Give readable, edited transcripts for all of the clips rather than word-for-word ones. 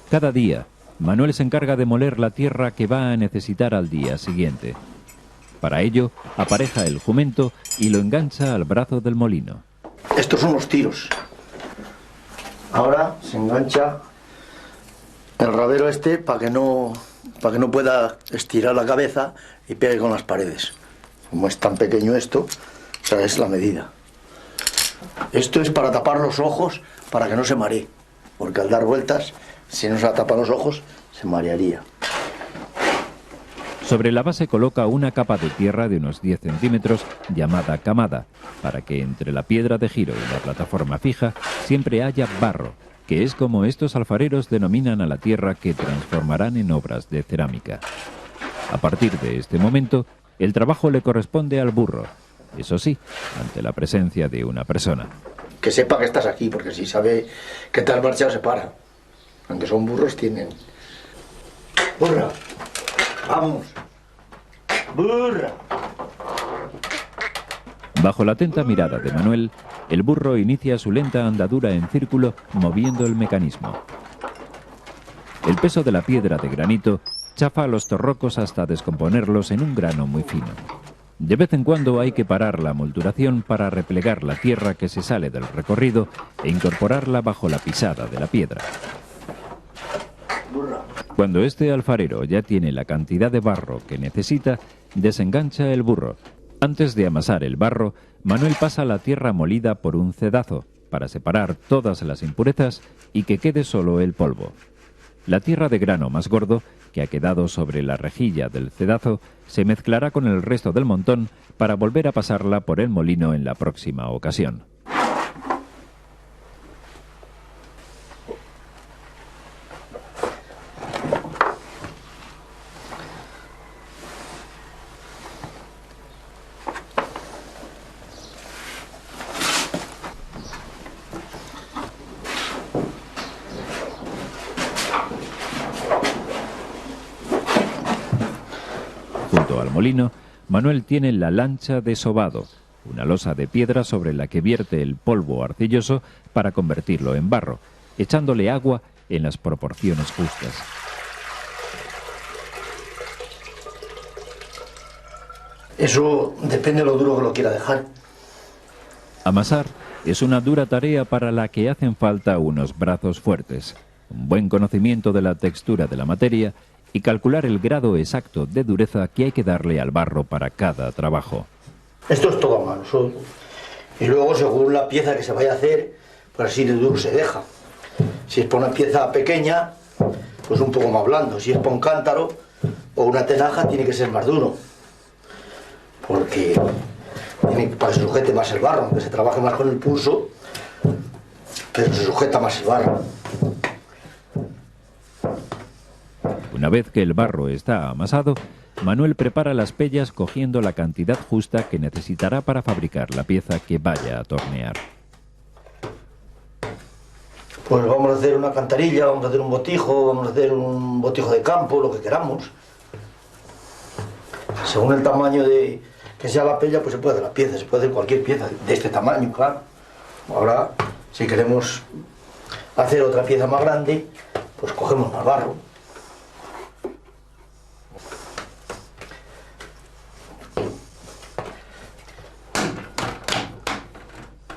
Cada día, Manuel se encarga de moler la tierra que va a necesitar al día siguiente. Para ello, apareja el jumento y lo engancha al brazo del molino. Estos son los tiros. Ahora se engancha el rabero este para que no pueda estirar la cabeza y pegue con las paredes. Como es tan pequeño esto, o sea, es la medida. Esto es para tapar los ojos para que no se maree, porque al dar vueltas, si no se tapa los ojos, se marearía. Sobre la base coloca una capa de tierra de unos 10 centímetros llamada camada, para que entre la piedra de giro y la plataforma fija siempre haya barro, que es como estos alfareros denominan a la tierra que transformarán en obras de cerámica. A partir de este momento, el trabajo le corresponde al burro, eso sí, ante la presencia de una persona. Que sepa que estás aquí, porque si sabe que te has marchado se para. Aunque son burros, tienen... ¡Burra! ¡Vamos! ¡Burra! Bajo la atenta mirada de Manuel, el burro inicia su lenta andadura en círculo moviendo el mecanismo. El peso de la piedra de granito chafa a los torrocos hasta descomponerlos en un grano muy fino. De vez en cuando hay que parar la molduración para replegar la tierra que se sale del recorrido e incorporarla bajo la pisada de la piedra. Cuando este alfarero ya tiene la cantidad de barro que necesita, desengancha el burro. Antes de amasar el barro, Manuel pasa la tierra molida por un cedazo para separar todas las impurezas y que quede solo el polvo. La tierra de grano más gordo, que ha quedado sobre la rejilla del cedazo, se mezclará con el resto del montón para volver a pasarla por el molino en la próxima ocasión. Junto al molino, Manuel tiene la lancha de sobado, una losa de piedra sobre la que vierte el polvo arcilloso para convertirlo en barro, echándole agua en las proporciones justas. Eso depende de lo duro que lo quiera dejar. Amasar es una dura tarea para la que hacen falta unos brazos fuertes, un buen conocimiento de la textura de la materia y calcular el grado exacto de dureza que hay que darle al barro para cada trabajo. Esto es todo a mano. Y luego, según la pieza que se vaya a hacer, pues así de duro se deja. Si es para una pieza pequeña, pues un poco más blando. Si es para un cántaro o una tenaja, tiene que ser más duro. Porque para que se sujete más el barro, aunque se trabaje más con el pulso, pero se sujeta más el barro. Una vez que el barro está amasado, Manuel prepara las pellas cogiendo la cantidad justa que necesitará para fabricar la pieza que vaya a tornear. Pues vamos a hacer una cantarilla, vamos a hacer un botijo, vamos a hacer un botijo de campo, lo que queramos. Según el tamaño de que sea la pella, pues se puede hacer la pieza, se puede hacer cualquier pieza de este tamaño, claro. Ahora, si queremos hacer otra pieza más grande, pues cogemos más barro.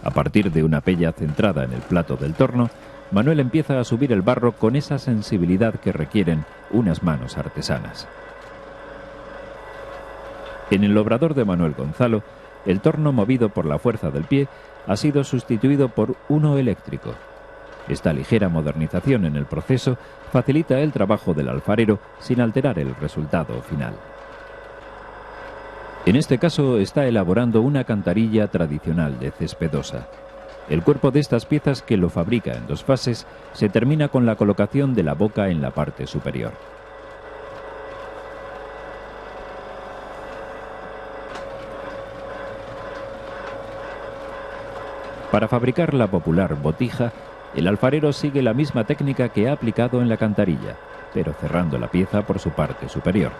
A partir de una pella centrada en el plato del torno, Manuel empieza a subir el barro con esa sensibilidad que requieren unas manos artesanas. En el obrador de Manuel Gonzalo, el torno movido por la fuerza del pie ha sido sustituido por uno eléctrico. Esta ligera modernización en el proceso facilita el trabajo del alfarero sin alterar el resultado final. En este caso está elaborando una cantarilla tradicional de cespedosa. El cuerpo de estas piezas, que lo fabrica en dos fases, se termina con la colocación de la boca en la parte superior. Para fabricar la popular botija, el alfarero sigue la misma técnica que ha aplicado en la cantarilla, pero cerrando la pieza por su parte superior.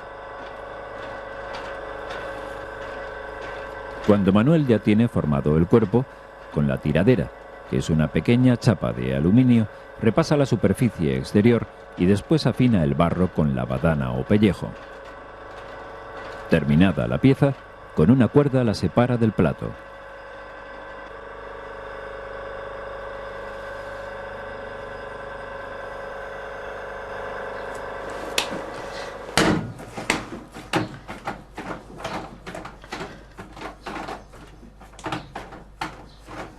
Cuando Manuel ya tiene formado el cuerpo, con la tiradera, que es una pequeña chapa de aluminio, repasa la superficie exterior y después afina el barro con la badana o pellejo. Terminada la pieza, con una cuerda la separa del plato.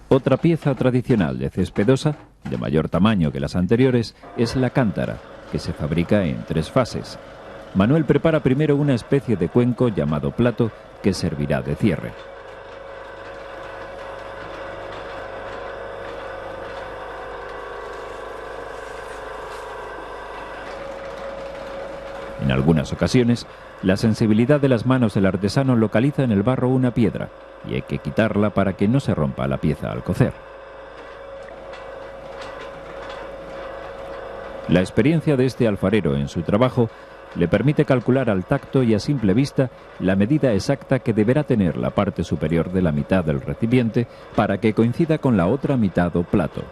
Otra pieza tradicional de Cespedosa, de mayor tamaño que las anteriores, es la cántara, que se fabrica en 3 fases. Manuel prepara primero una especie de cuenco llamado plato que servirá de cierre. En algunas ocasiones, la sensibilidad de las manos del artesano localiza en el barro una piedra y hay que quitarla para que no se rompa la pieza al cocer. La experiencia de este alfarero en su trabajo le permite calcular al tacto y a simple vista la medida exacta que deberá tener la parte superior de la mitad del recipiente para que coincida con la otra mitad o plato.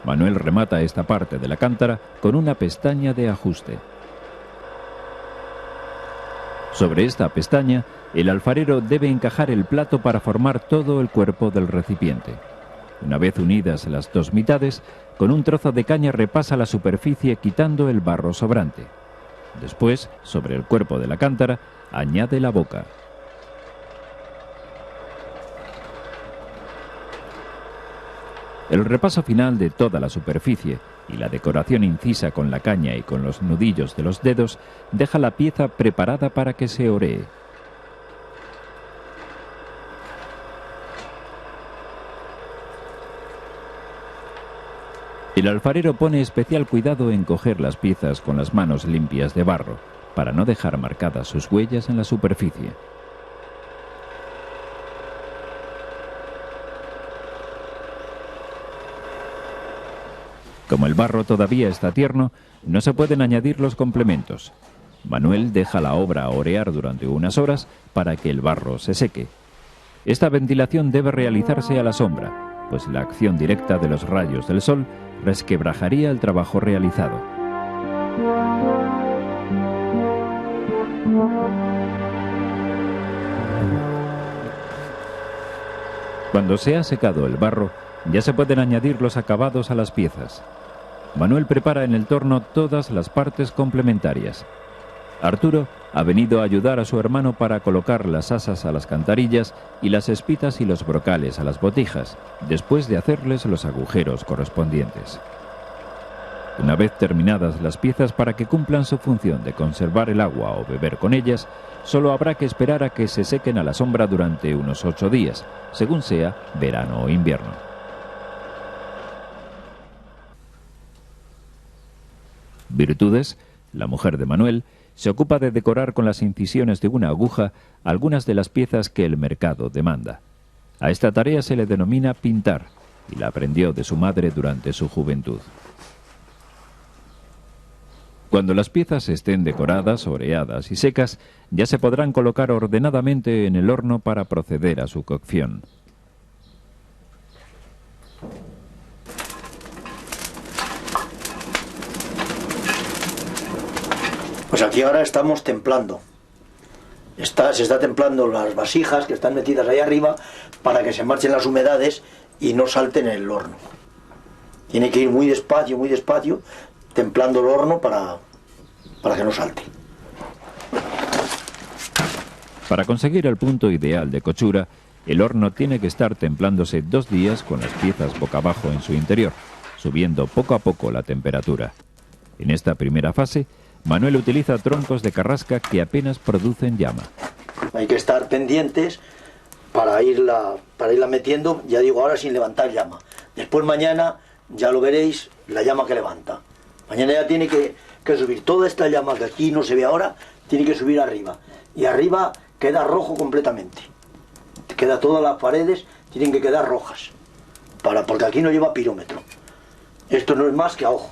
Manuel remata esta parte de la cántara con una pestaña de ajuste. Sobre esta pestaña, el alfarero debe encajar el plato para formar todo el cuerpo del recipiente. Una vez unidas las 2 mitades, con un trozo de caña repasa la superficie quitando el barro sobrante. Después, sobre el cuerpo de la cántara, añade la boca. El repaso final de toda la superficie y la decoración incisa con la caña y con los nudillos de los dedos deja la pieza preparada para que se oree. El alfarero pone especial cuidado en coger las piezas con las manos limpias de barro, para no dejar marcadas sus huellas en la superficie. Como el barro todavía está tierno, no se pueden añadir los complementos. Manuel deja la obra orear durante unas horas para que el barro se seque. Esta ventilación debe realizarse a la sombra, pues la acción directa de los rayos del sol resquebrajaría el trabajo realizado. Cuando se ha secado el barro, ya se pueden añadir los acabados a las piezas. Manuel prepara en el torno todas las partes complementarias. Arturo ha venido a ayudar a su hermano para colocar las asas a las cantarillas y las espitas y los brocales a las botijas, después de hacerles los agujeros correspondientes. Una vez terminadas las piezas para que cumplan su función de conservar el agua o beber con ellas, solo habrá que esperar a que se sequen a la sombra durante unos 8 días, según sea verano o invierno. Virtudes, la mujer de Manuel, se ocupa de decorar con las incisiones de una aguja algunas de las piezas que el mercado demanda. A esta tarea se le denomina pintar, y la aprendió de su madre durante su juventud. Cuando las piezas estén decoradas, oreadas y secas, ya se podrán colocar ordenadamente en el horno para proceder a su cocción. Pues aquí ahora estamos templando. Se está templando las vasijas que están metidas ahí arriba para que se marchen las humedades y no salten en el horno. Tiene que ir muy despacio, templando el horno para que no salte. Para conseguir el punto ideal de cochura, el horno tiene que estar templándose 2 días con las piezas boca abajo en su interior, subiendo poco a poco la temperatura. En esta primera fase, Manuel utiliza troncos de carrasca que apenas producen llama. Hay que estar pendientes para irla metiendo, ya digo, ahora sin levantar llama. Después mañana ya lo veréis, la llama que levanta. Mañana ya tiene que subir toda esta llama que aquí no se ve ahora, tiene que subir arriba. Y arriba queda rojo completamente. Queda todas las paredes, tienen que quedar rojas. Porque aquí no lleva pirómetro. Esto no es más que a ojo.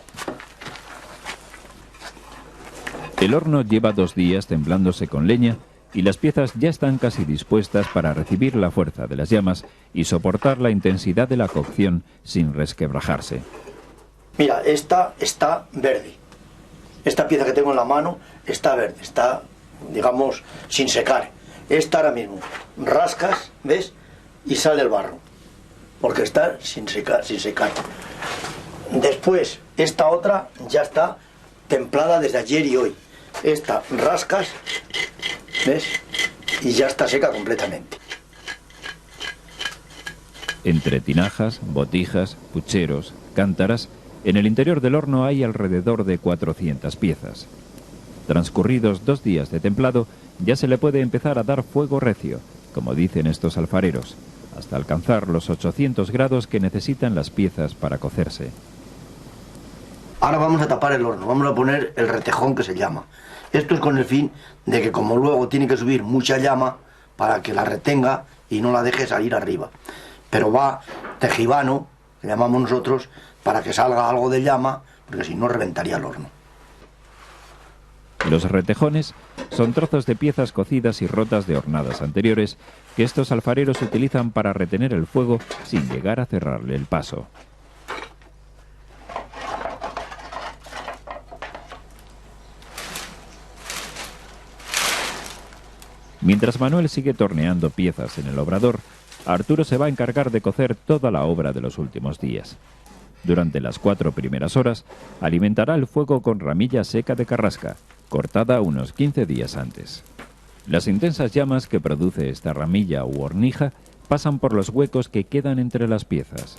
El horno lleva 2 días templándose con leña y las piezas ya están casi dispuestas para recibir la fuerza de las llamas y soportar la intensidad de la cocción sin resquebrajarse. Mira, esta está verde. Esta pieza que tengo en la mano está verde, está, digamos, sin secar. Esta ahora mismo, rascas, ¿ves? Y sale el barro, porque está sin secar, sin secar. Después, esta otra ya está templada desde ayer y hoy. Esta rascas, ¿ves? Y ya está seca completamente. Entre tinajas, botijas, pucheros, cántaras, en el interior del horno hay alrededor de 400 piezas. Transcurridos 2 días de templado, ya se le puede empezar a dar fuego recio, como dicen estos alfareros, hasta alcanzar los 800 grados que necesitan las piezas para cocerse. Ahora vamos a tapar el horno, vamos a poner el retejón que se llama. Esto es con el fin de que como luego tiene que subir mucha llama para que la retenga y no la deje salir arriba. Pero va tejibano, que llamamos nosotros, para que salga algo de llama, porque si no reventaría el horno. Los retejones son trozos de piezas cocidas y rotas de hornadas anteriores que estos alfareros utilizan para retener el fuego sin llegar a cerrarle el paso. Mientras Manuel sigue torneando piezas en el obrador, Arturo se va a encargar de cocer toda la obra de los últimos días. Durante las 4 primeras horas, alimentará el fuego con ramilla seca de carrasca, cortada unos 15 días antes. Las intensas llamas que produce esta ramilla u hornija pasan por los huecos que quedan entre las piezas.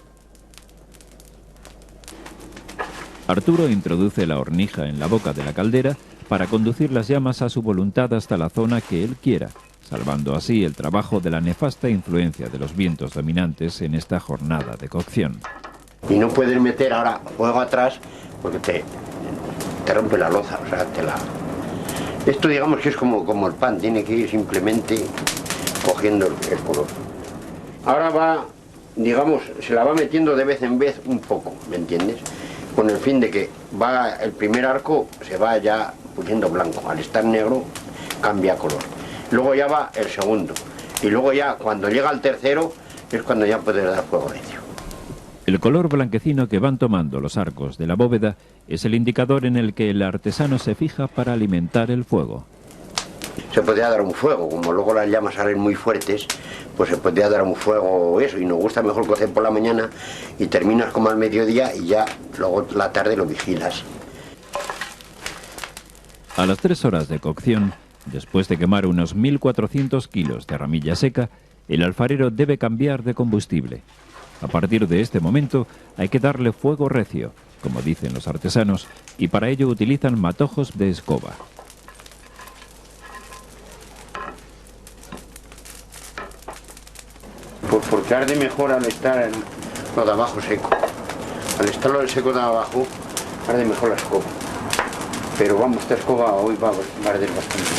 Arturo introduce la hornija en la boca de la caldera para conducir las llamas a su voluntad hasta la zona que él quiera, salvando así el trabajo de la nefasta influencia de los vientos dominantes en esta jornada de cocción. Y no puedes meter ahora fuego atrás porque te rompe la loza, o sea, Esto digamos que es como el pan, tiene que ir simplemente cogiendo el color. Ahora va, digamos, se la va metiendo de vez en vez un poco, ¿me entiendes? Con el fin de que va el primer arco, se va ya pusiendo blanco, al estar negro cambia color. Luego ya va el segundo, y luego ya cuando llega al tercero es cuando ya puedes dar fuego recio. El color blanquecino que van tomando los arcos de la bóveda es el indicador en el que el artesano se fija para alimentar el fuego. Se podría dar un fuego, como luego las llamas salen muy fuertes, pues se podría dar un fuego eso, y nos gusta mejor cocer por la mañana y terminas como al mediodía y ya luego la tarde lo vigilas. A las 3 horas de cocción, después de quemar unos 1.400 kilos de ramilla seca, el alfarero debe cambiar de combustible. A partir de este momento hay que darle fuego recio, como dicen los artesanos, y para ello utilizan matojos de escoba. Pues porque arde mejor al estar en lo de abajo seco. Al estar lo del seco de abajo, arde mejor la escoba. Pero vamos, esta escoba hoy va a arder bastante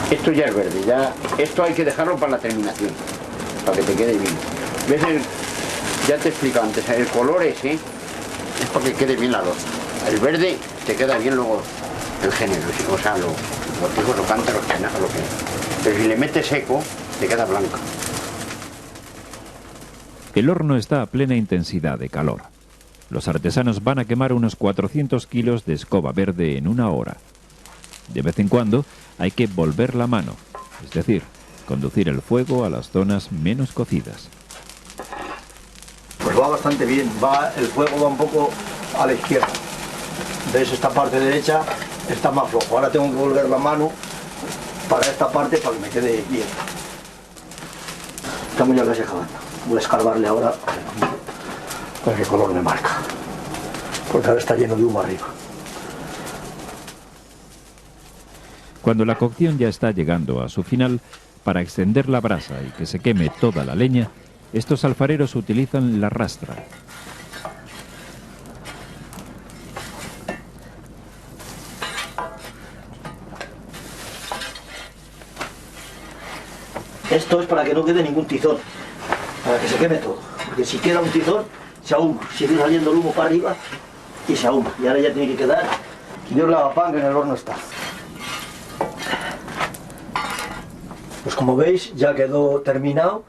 bien. Esto ya es verde, ya, esto hay que dejarlo para la terminación, para que te quede bien. ¿Ves? Ya te he explicado antes, el color ese es para que quede bien la loza. El verde te queda bien luego el género, o sea, los hijos, los cántaros, los tinajas, lo que es. Pero si le metes seco, te queda blanca. El horno está a plena intensidad de calor. Los artesanos van a quemar unos 400 kilos de escoba verde en 1 hora. De vez en cuando hay que volver la mano, es decir, conducir el fuego a las zonas menos cocidas. Pues va bastante bien, el fuego va un poco a la izquierda. ¿Ves? Esta parte derecha está más flojo. Ahora tengo que volver la mano para esta parte para que me quede bien. Estamos ya casi acabando. Voy a escarbarle ahora para qué color me marca. Porque ahora está lleno de humo arriba. Cuando la cocción ya está llegando a su final, para extender la brasa y que se queme toda la leña, estos alfareros utilizan la rastra. Esto es para que no quede ningún tizón, para que se queme todo. Porque si queda un tizón, se ahuma. Sigue saliendo el humo para arriba y se ahuma. Y ahora ya tiene que quedar Dios lavapan que en el horno está. Pues como veis, ya quedó terminado.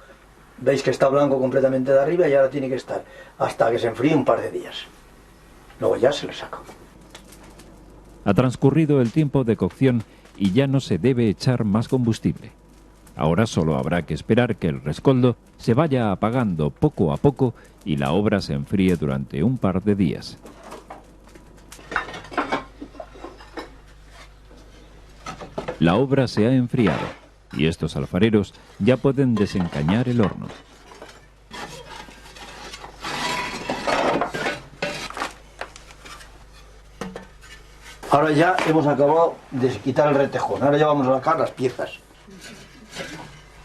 Veis que está blanco completamente de arriba y ahora tiene que estar hasta que se enfríe un par de días. Luego ya se le saca. Ha transcurrido el tiempo de cocción y ya no se debe echar más combustible. Ahora solo habrá que esperar que el rescoldo se vaya apagando poco a poco y la obra se enfríe durante un par de días. La obra se ha enfriado y estos alfareros ya pueden desencañar el horno. Ahora ya hemos acabado de quitar el retejón, ahora ya vamos a sacar las piezas.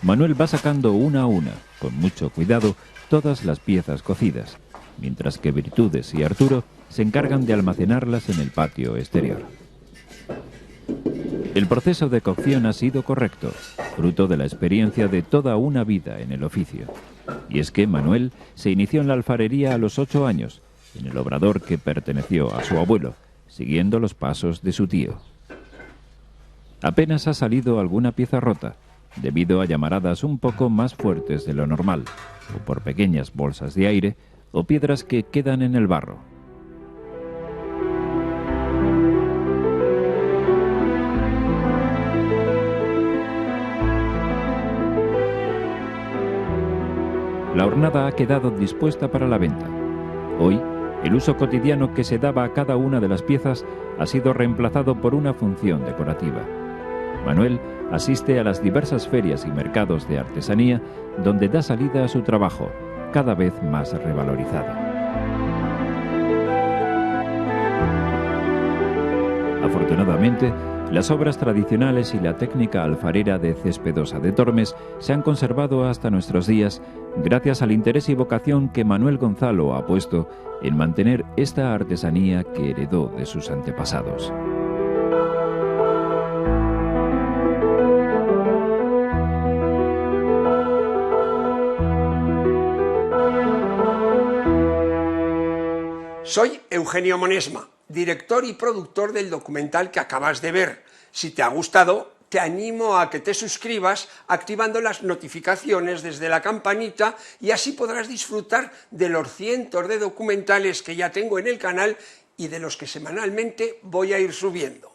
Manuel va sacando una a una, con mucho cuidado, todas las piezas cocidas, mientras que Virtudes y Arturo se encargan de almacenarlas en el patio exterior. El proceso de cocción ha sido correcto, fruto de la experiencia de toda una vida en el oficio. Y es que Manuel se inició en la alfarería a los 8 años, en el obrador que perteneció a su abuelo, siguiendo los pasos de su tío. Apenas ha salido alguna pieza rota, debido a llamaradas un poco más fuertes de lo normal, o por pequeñas bolsas de aire, o piedras que quedan en el barro. La hornada ha quedado dispuesta para la venta. Hoy, el uso cotidiano que se daba a cada una de las piezas ha sido reemplazado por una función decorativa. Manuel asiste a las diversas ferias y mercados de artesanía donde da salida a su trabajo, cada vez más revalorizado. Afortunadamente, las obras tradicionales y la técnica alfarera de Céspedosa de Tormes se han conservado hasta nuestros días gracias al interés y vocación que Manuel Gonzalo ha puesto en mantener esta artesanía que heredó de sus antepasados. Soy Eugenio Monesma, director y productor del documental que acabas de ver. Si te ha gustado, te animo a que te suscribas activando las notificaciones desde la campanita y así podrás disfrutar de los cientos de documentales que ya tengo en el canal y de los que semanalmente voy a ir subiendo.